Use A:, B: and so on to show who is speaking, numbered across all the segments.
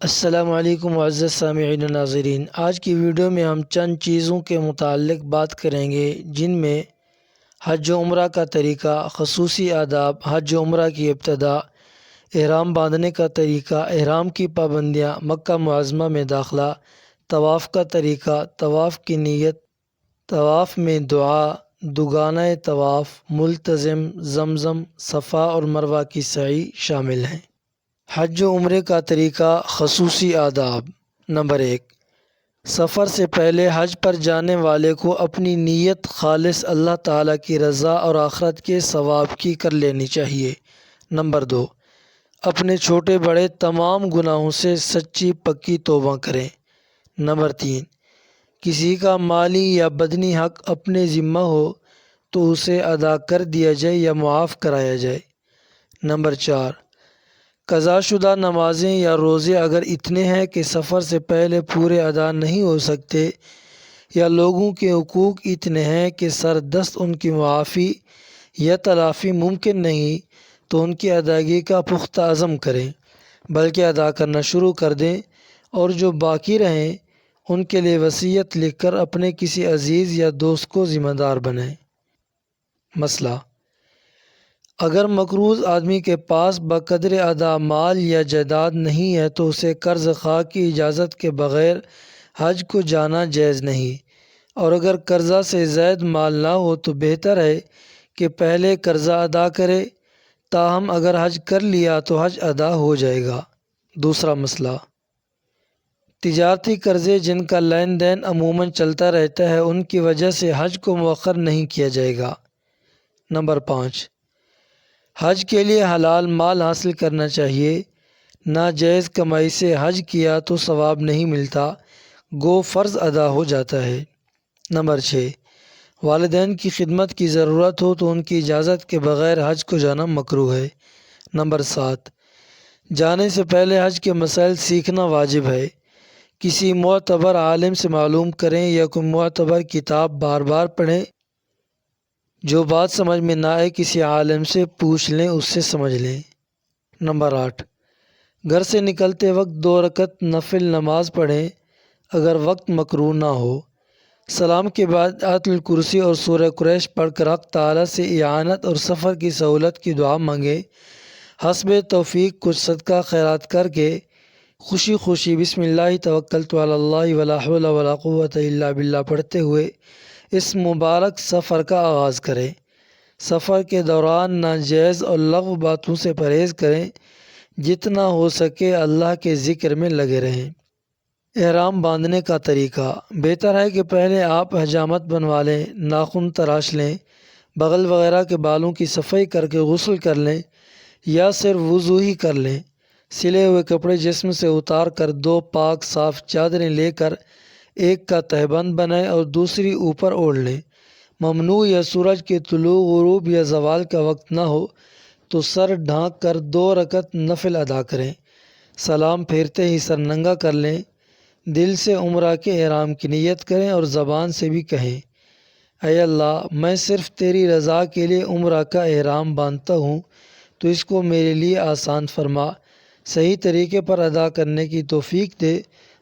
A: السلام علیکم معزز سامعین و ناظرین، آج کی ویڈیو میں ہم چند چیزوں کے متعلق بات کریں گے جن میں حج و عمرہ کا طریقہ، خصوصی آداب، حج و عمرہ کی ابتدا، احرام باندھنے کا طریقہ، احرام کی پابندیاں، مکہ معظمہ میں داخلہ، طواف کا طریقہ، طواف کی نیت، طواف میں دعا، دوگانہ طواف، ملتزم، زمزم، صفا اور مروہ کی سعی شامل ہیں۔ حج و عمرے کا طریقہ، خصوصی آداب۔ نمبر 1، سفر سے پہلے حج پر جانے والے کو اپنی نیت خالص اللہ تعالیٰ کی رضا اور آخرت کے ثواب کی کر لینی چاہیے۔ نمبر 2، اپنے چھوٹے بڑے تمام گناہوں سے سچی پکی توبہ کریں۔ نمبر 3، کسی کا مالی یا بدنی حق اپنے ذمہ ہو تو اسے ادا کر دیا جائے یا معاف کرایا جائے۔ نمبر 4، قضا شدہ نمازیں یا روزے اگر اتنے ہیں کہ سفر سے پہلے پورے ادا نہیں ہو سکتے، یا لوگوں کے حقوق اتنے ہیں کہ سر دست ان کی معافی یا تلافی ممکن نہیں، تو ان کی ادائیگی کا پختہ عزم کریں، بلکہ ادا کرنا شروع کر دیں، اور جو باقی رہیں ان کے لیے وصیت لکھ کر اپنے کسی عزیز یا دوست کو ذمہ دار بنائیں۔ مسئلہ: اگر مقروض آدمی کے پاس بقدر ادا مال یا جائیداد نہیں ہے تو اسے قرض خواہ کی اجازت کے بغیر حج کو جانا جائز نہیں، اور اگر قرضہ سے زائد مال نہ ہو تو بہتر ہے کہ پہلے قرضہ ادا کرے، تاہم اگر حج کر لیا تو حج ادا ہو جائے گا۔ دوسرا مسئلہ: تجارتی قرضے جن کا لین دین عموماً چلتا رہتا ہے، ان کی وجہ سے حج کو مؤخر نہیں کیا جائے گا۔ نمبر 5، حج کے لیے حلال مال حاصل کرنا چاہیے۔ ناجائز کمائی سے حج کیا تو ثواب نہیں ملتا، گو فرض ادا ہو جاتا ہے۔ نمبر 6، والدین کی خدمت کی ضرورت ہو تو ان کی اجازت کے بغیر حج کو جانا مکروہ ہے۔ نمبر 7، جانے سے پہلے حج کے مسائل سیکھنا واجب ہے۔ کسی معتبر عالم سے معلوم کریں یا کوئی معتبر کتاب بار بار پڑھیں۔ جو بات سمجھ میں نہ آئے کسی عالم سے پوچھ لیں، اس سے سمجھ لیں۔ نمبر 8، گھر سے نکلتے وقت 2 رکعت نفل نماز پڑھیں اگر وقت مکروہ نہ ہو۔ سلام کے بعد آیت الکرسی اور سورہ قریش پڑھ کر حق تعالیٰ سے اعانت اور سفر کی سہولت کی دعا مانگیں۔ حسب توفیق کچھ صدقہ خیرات کر کے خوشی خوشی بسم اللہ توکلت علی اللہ ولا حول ولا قوۃ الا باللہ پڑھتے ہوئے اس مبارک سفر کا آغاز کریں۔ سفر کے دوران ناجائز اور لغو باتوں سے پرہیز کریں۔ جتنا ہو سکے اللہ کے ذکر میں لگے رہیں۔ احرام باندھنے کا طریقہ: بہتر ہے کہ پہلے آپ حجامت بنوا لیں، ناخن تراش لیں، بغل وغیرہ کے بالوں کی صفائی کر کے غسل کر لیں، یا صرف وضو ہی کر لیں۔ سلے ہوئے کپڑے جسم سے اتار کر 2 پاک صاف چادریں لے کر ایک کا تہبند بنائیں اور دوسری اوپر اوڑھ لیں۔ ممنوع یا سورج کے طلوع، غروب یا زوال کا وقت نہ ہو تو سر ڈھانک کر 2 رکعت نفل ادا کریں۔ سلام پھیرتے ہی سر ننگا کر لیں۔ دل سے عمرہ کے احرام کی نیت کریں اور زبان سے بھی کہیں، اے اللہ، میں صرف تیری رضا کے لیے عمرہ کا احرام باندھتا ہوں، تو اس کو میرے لیے آسان فرما، صحیح طریقے پر ادا کرنے کی توفیق دے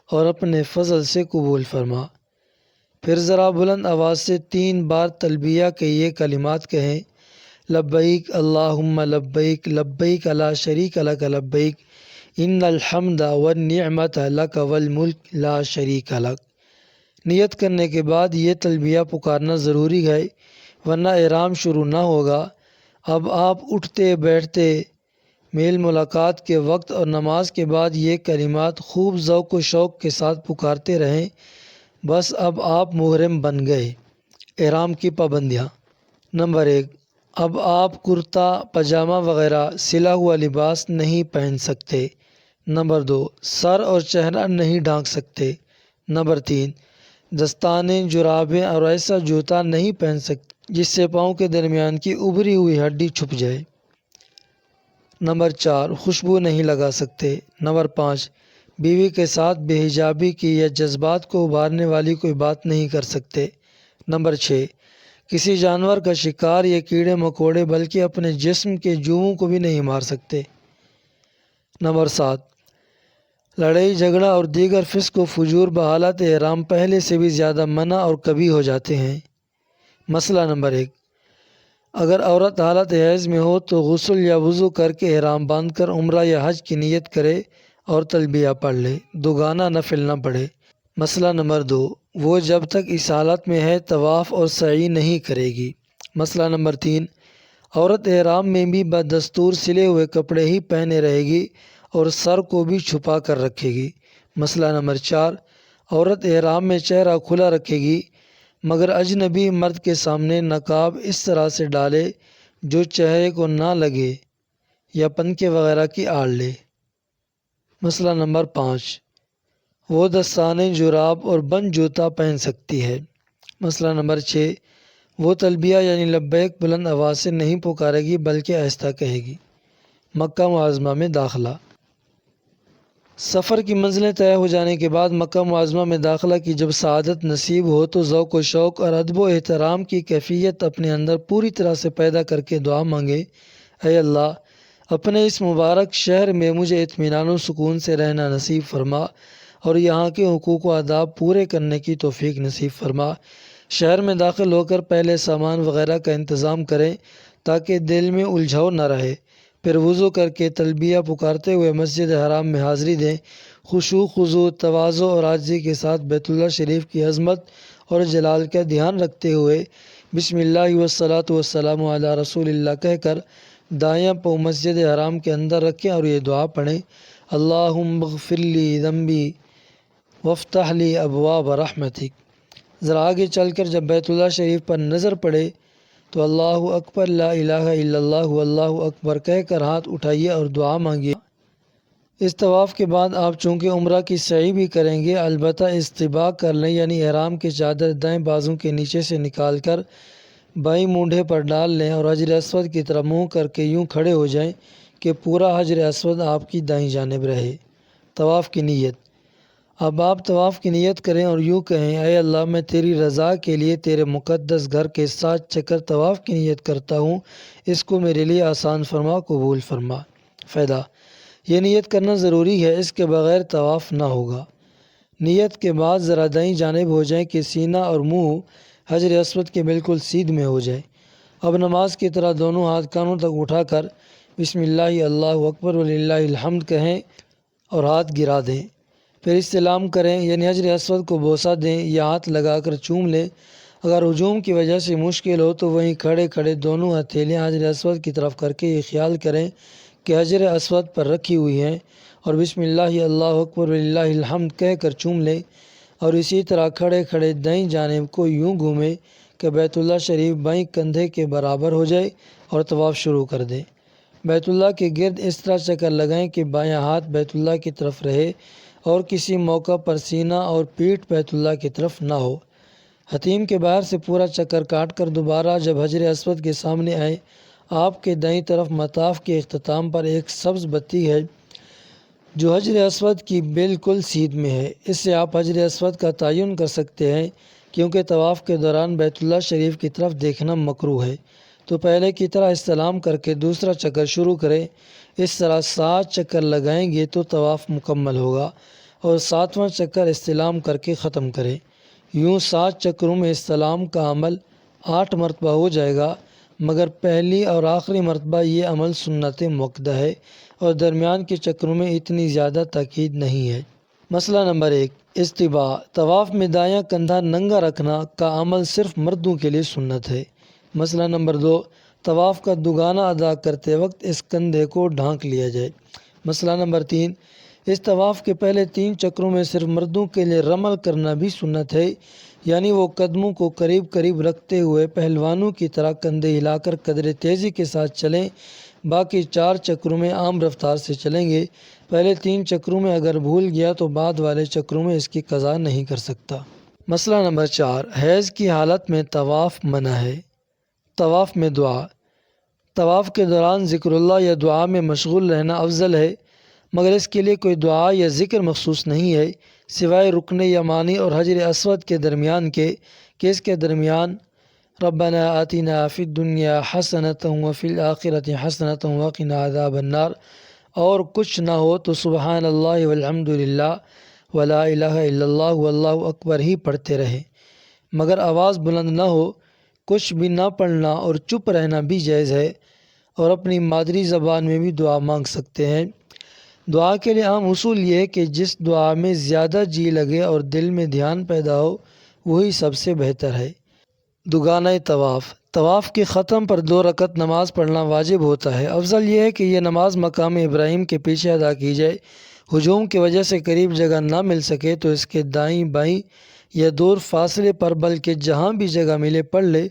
A: اور اپنے فضل سے قبول فرما۔ پھر ذرا بلند آواز سے 3 بار تلبیہ کے یہ کلمات کہیں، لبیک اللہم لبیک، لبیک لا شریک لک لبیک، ان الحمد والنعمت لک والملک لا شریک لک۔ نیت کرنے کے بعد یہ تلبیہ پکارنا ضروری ہے، ورنہ احرام شروع نہ ہوگا۔ اب آپ اٹھتے بیٹھتے، میل ملاقات کے وقت اور نماز کے بعد یہ کلمات خوب ذوق و شوق کے ساتھ پکارتے رہیں۔ بس اب آپ محرم بن گئے۔ احرام کی پابندیاں: نمبر 1، اب آپ کرتا پاجامہ وغیرہ سلا ہوا لباس نہیں پہن سکتے۔ نمبر 2، سر اور چہرہ نہیں ڈھانک سکتے۔ نمبر 3، دستانے، جرابیں اور ایسا جوتا نہیں پہن سکتے جس سے پاؤں کے درمیان کی ابھری ہوئی ہڈی چھپ جائے۔ نمبر 4، خوشبو نہیں لگا سکتے۔ نمبر 5، بیوی کے ساتھ بے حجابی کی یا جذبات کو ابھارنے والی کوئی بات نہیں کر سکتے۔ نمبر 6، کسی جانور کا شکار یا کیڑے مکوڑے بلکہ اپنے جسم کے جوؤں کو بھی نہیں مار سکتے۔ نمبر 7، لڑائی جھگڑا اور دیگر فسق و فجور بحالت احرام پہلے سے بھی زیادہ منع اور کبھی ہو جاتے ہیں۔ مسئلہ نمبر 1، اگر عورت حالت حیض میں ہو تو غسل یا وضو کر کے احرام باندھ کر عمرہ یا حج کی نیت کرے اور تلبیہ پڑھ لے، دوگانہ نفل نہ پڑھے۔ مسئلہ نمبر 2، وہ جب تک اس حالت میں ہے طواف اور سعی نہیں کرے گی۔ مسئلہ نمبر 3، عورت احرام میں بھی بدستور سلے ہوئے کپڑے ہی پہنے رہے گی اور سر کو بھی چھپا کر رکھے گی۔ مسئلہ نمبر 4، عورت احرام میں چہرہ کھلا رکھے گی مگر اجنبی مرد کے سامنے نقاب اس طرح سے ڈالے جو چہرے کو نہ لگے یا پنکے وغیرہ کی آڑ لے۔ مسئلہ نمبر 5، وہ دستانے، جراب اور بند جوتا پہن سکتی ہے۔ مسئلہ نمبر 6، وہ تلبیہ یعنی لبیک بلند آواز سے نہیں پکارے گی بلکہ آہستہ کہے گی۔ مکہ معظمہ میں داخلہ۔ سفر کی منزلیں طے ہو جانے کے بعد مکہ معظمہ میں داخلہ کی جب سعادت نصیب ہو تو ذوق و شوق اور ادب و احترام کی کیفیت اپنے اندر پوری طرح سے پیدا کر کے دعا مانگے، اے اللہ، اپنے اس مبارک شہر میں مجھے اطمینان و سکون سے رہنا نصیب فرما اور یہاں کے حقوق و آداب پورے کرنے کی توفیق نصیب فرما۔ شہر میں داخل ہو کر پہلے سامان وغیرہ کا انتظام کریں تاکہ دل میں الجھاؤ نہ رہے، پھر وضو کر کے تلبیہ پکارتے ہوئے مسجد حرام میں حاضری دیں، خشوع خضوع، تواضع اور عاجزی کے ساتھ بیت اللہ شریف کی عظمت اور جلال کا دھیان رکھتے ہوئے بسم اللہ والصلاۃ والسلام علی رسول اللہ کہہ کر دایاں پاؤں مسجد حرام کے اندر رکھیں اور یہ دعا پڑھیں، اللہم اغفر لی ذنبی وافتح لی ابواب رحمتک۔ ذرا آگے چل کر جب بیت اللہ شریف پر نظر پڑے تو اللہ اکبر، لا الہ الا اللہ واللہ اکبر کہہ کر ہاتھ اٹھائیے اور دعا مانگیے۔ اس طواف کے بعد آپ چونکہ عمرہ کی سعی بھی کریں گے، البتہ استباق کر لیں، یعنی احرام کی چادر دائیں بازو کے نیچے سے نکال کر بائیں مونڈھے پر ڈال لیں اور حجر اسود کی طرف منہ کر کے یوں کھڑے ہو جائیں کہ پورا حجر اسود آپ کی دائیں جانب رہے۔ طواف کی نیت۔ اب آپ طواف کی نیت کریں اور یوں کہیں، اے اللہ، میں تیری رضا کے لیے تیرے مقدس گھر کے 7 چکر طواف کی نیت کرتا ہوں، اس کو میرے لیے آسان فرما، قبول فرما۔ فائدہ: یہ نیت کرنا ضروری ہے، اس کے بغیر طواف نہ ہوگا۔ نیت کے بعد ذرا دائیں جانب ہو جائیں کہ سینہ اور منہ حجر اسود کے بالکل سیدھ میں ہو جائے۔ اب نماز کی طرح دونوں ہاتھ کانوں تک اٹھا کر بسم اللہ، اللہ اکبر وللہ الحمد کہیں اور ہاتھ گرا دیں، پھر استلام کریں، یعنی حجر اسود کو بوسہ دیں یا ہاتھ لگا کر چوم لیں۔ اگر ہجوم کی وجہ سے مشکل ہو تو وہیں کھڑے کھڑے دونوں ہتھیلیاں حجر اسود کی طرف کر کے یہ خیال کریں کہ حجر اسود پر رکھی ہوئی ہیں اور بسم اللہ، اللہ اکبر وللہ الحمد کہہ کر چوم لیں، اور اسی طرح کھڑے کھڑے دائیں جانب کو یوں گھومیں کہ بیت اللہ شریف بائیں کندھے کے برابر ہو جائے اور طواف شروع کر دیں۔ بیت اللہ کے گرد اس طرح چکر لگائیں کہ بایاں ہاتھ بیت اللہ کی طرف رہے اور کسی موقع پر سینہ اور پیٹھ بیت اللہ کی طرف نہ ہو۔ حتیم کے باہر سے پورا چکر کاٹ کر دوبارہ جب حجر اسود کے سامنے آئے، آپ کے دائیں طرف مطاف کے اختتام پر ایک سبز بتی ہے جو حجر اسود کی بالکل سیدھ میں ہے، اس سے آپ حجر اسود کا تعین کر سکتے ہیں، کیونکہ طواف کے دوران بیت اللہ شریف کی طرف دیکھنا مکروہ ہے۔ تو پہلے کی طرح استلام کر کے دوسرا چکر شروع کریں، اس طرح 7 چکر لگائیں گے تو طواف مکمل ہوگا اور 7واں چکر استلام کر کے ختم کریں۔ یوں 7 چکروں میں استلام کا عمل 8 مرتبہ ہو جائے گا، مگر پہلی اور آخری مرتبہ یہ عمل سنت مؤکدہ ہے اور درمیان کے چکروں میں اتنی زیادہ تاکید نہیں ہے۔ مسئلہ نمبر 1، استباء۔ طواف میں دایاں کندھا ننگا رکھنا کا عمل صرف مردوں کے لیے سنت ہے۔ مسئلہ نمبر 2، طواف کا دوگانہ ادا کرتے وقت اس کندھے کو ڈھانک لیا جائے۔ مسئلہ نمبر 3، اس طواف کے پہلے 3 چکروں میں صرف مردوں کے لیے رمل کرنا بھی سنت ہے، یعنی وہ قدموں کو قریب قریب رکھتے ہوئے پہلوانوں کی طرح کندھے ہلا کر قدر تیزی کے ساتھ چلیں، باقی 4 چکروں میں عام رفتار سے چلیں گے۔ پہلے 3 چکروں میں اگر بھول گیا تو بعد والے چکروں میں اس کی قضا نہیں کر سکتا۔ مسئلہ نمبر 4، حیض کی حالت میں طواف منع ہے۔ طواف میں دعا۔ طواف کے دوران ذکر اللہ یا دعا میں مشغول رہنا افضل ہے، مگر اس کے لیے کوئی دعا یا ذکر مخصوص نہیں ہے سوائے رکن یمانی اور حجر اسود کے درمیان کے، کہ اس کے درمیان ربنا آتنا فی الدنیا حسنۃ وفی الآخرۃ حسنۃ وقنا عذاب النار اور کچھ نہ ہو تو سبحان اللہ والحمد للہ ولا الہ الا اللہ واللہ اکبر ہی پڑھتے رہیں، مگر آواز بلند نہ ہو، کچھ بھی نہ پڑھنا اور چپ رہنا بھی جائز ہے، اور اپنی مادری زبان میں بھی دعا مانگ سکتے ہیں۔ دعا کے لیے عام اصول یہ ہے کہ جس دعا میں زیادہ جی لگے اور دل میں دھیان پیدا ہو وہی سب سے بہتر ہے۔ دوگانہ طواف، طواف کے ختم پر 2 رکعت نماز پڑھنا واجب ہوتا ہے۔ افضل یہ ہے کہ یہ نماز مقام ابراہیم کے پیچھے ادا کی جائے۔ ہجوم کی وجہ سے قریب جگہ نہ مل سکے تو اس کے دائیں بائیں یا دور فاصلے پر، بلکہ جہاں بھی جگہ ملے پڑھ لے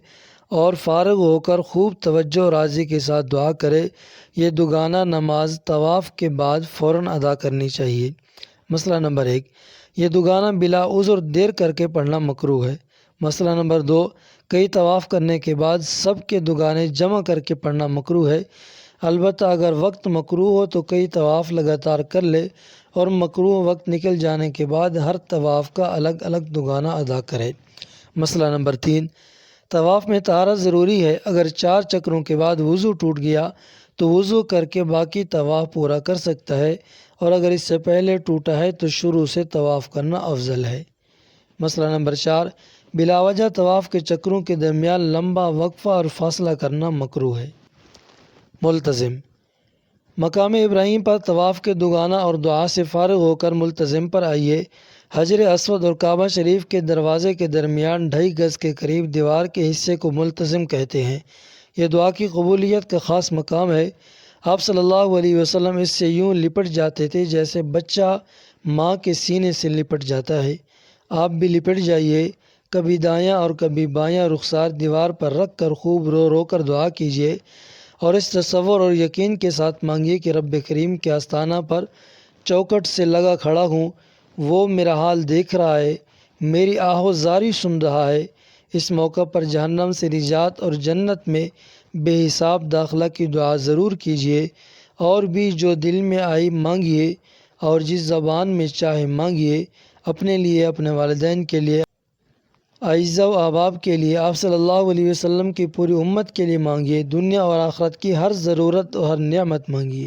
A: اور فارغ ہو کر خوب توجہ و راضی کے ساتھ دعا کرے۔ یہ دوگانہ نماز طواف کے بعد فوراً ادا کرنی چاہیے۔ مسئلہ نمبر 1، یہ دوگانہ بلا عذر دیر کر کے پڑھنا مکروہ ہے۔ مسئلہ نمبر 2، کئی طواف کرنے کے بعد سب کے دوگانے جمع کر کے پڑھنا مکروہ ہے۔ البتہ اگر وقت مکروہ ہو تو کئی طواف لگاتار کر لے اور مکروہ وقت نکل جانے کے بعد ہر طواف کا الگ الگ دوگانہ ادا کرے۔ مسئلہ نمبر 3، طواف میں طہارت ضروری ہے۔ اگر 4 چکروں کے بعد وضو ٹوٹ گیا تو وضو کر کے باقی طواف پورا کر سکتا ہے، اور اگر اس سے پہلے ٹوٹا ہے تو شروع سے طواف کرنا افضل ہے۔ مسئلہ نمبر 4، بلا وجہ طواف کے چکروں کے درمیان لمبا وقفہ اور فاصلہ کرنا مکروہ ہے۔ ملتزم، مقام ابراہیم پر طواف کے دوگانہ اور دعا سے فارغ ہو کر ملتزم پر آئیے۔ حجر اسود اور کعبہ شریف کے دروازے کے درمیان 2.5 گز کے قریب دیوار کے حصے کو ملتزم کہتے ہیں۔ یہ دعا کی قبولیت کا خاص مقام ہے۔ آپ صلی اللہ علیہ وسلم اس سے یوں لپٹ جاتے تھے جیسے بچہ ماں کے سینے سے لپٹ جاتا ہے۔ آپ بھی لپٹ جائیے، کبھی دایاں اور کبھی بایاں رخسار دیوار پر رکھ کر خوب رو رو کر دعا کیجیے، اور اس تصور اور یقین کے ساتھ مانگیے کہ رب کریم کے آستانہ پر چوکھٹ سے لگا کھڑا ہوں، وہ میرا حال دیکھ رہا ہے، میری آہ و زاری سن رہا ہے۔ اس موقع پر جہنم سے نجات اور جنت میں بے حساب داخلہ کی دعا ضرور کیجیے، اور بھی جو دل میں آئی مانگیے، اور جس زبان میں چاہے مانگیے، اپنے لیے، اپنے والدین کے لیے، اعزہ و احباب کے لیے، آپ صلی اللہ علیہ وسلم کی پوری امت کے لیے مانگیے، دنیا اور آخرت کی ہر ضرورت اور ہر نعمت مانگیے۔